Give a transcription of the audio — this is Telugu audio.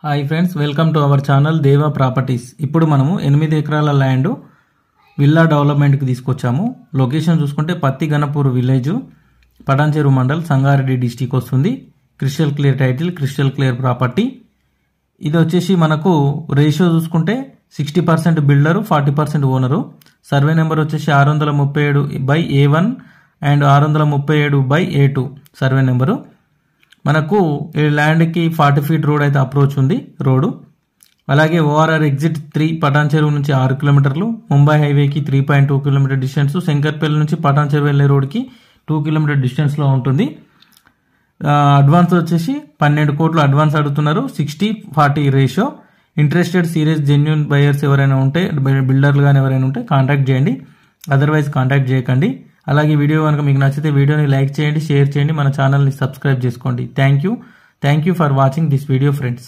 Hi friends, welcome to our channel దేవా ప్రాపర్టీస్. ఇప్పుడు మనము 8 ఎకరాల ల్యాండ్ విల్లా డెవలప్మెంట్కి తీసుకొచ్చాము. లొకేషన్ చూసుకుంటే పత్తి గణపూర్ విలేజ్, పటాన్చెరు మండల్, సంగారెడ్డి డిస్టిక్ వస్తుంది. Crystal clear title, crystal clear property. ఇది వచ్చేసి మనకు రేషియో చూసుకుంటే 60% బిల్డరు, 40% ఓనరు. సర్వే నెంబర్ వచ్చేసి 637/A1 and 637/A2 survey number. మనకు ఈ ల్యాండ్కి 40 ఫీట్ రోడ్ అయితే అప్రోచ్ ఉంది రోడ్డు. అలాగే ఓఆర్ఆర్ ఎగ్జిట్ 3 పటాన్చెరు నుంచి 6 కిలోమీటర్లు, ముంబై హైవేకి 3.2 కిలోమీటర్ డిస్టెన్స్, శంకర్పల్లి నుంచి పటాన్చెరు వెళ్లే రోడ్కి 2 కిలోమీటర్ డిస్టెన్స్లో ఉంటుంది. అడ్వాన్స్ వచ్చేసి 12 కోట్లు అడ్వాన్స్ అడుగుతున్నారు. 60-40 ratio. Interested serious genuine buyers ఎవరైనా ఉంటే, బిల్డర్లు కానీ ఎవరైనా ఉంటే కాంటాక్ట్ చేయండి, అదర్వైజ్ కాంటాక్ట్ చేయకండి. అలాగే వీడియో కనుక మీకు నచ్చితే వీడియోని లైక్ చేయండి, షేర్ చేయండి, మన ఛానల్ని సబ్స్క్రైబ్ చేసుకోండి. Thank you for watching this video friends.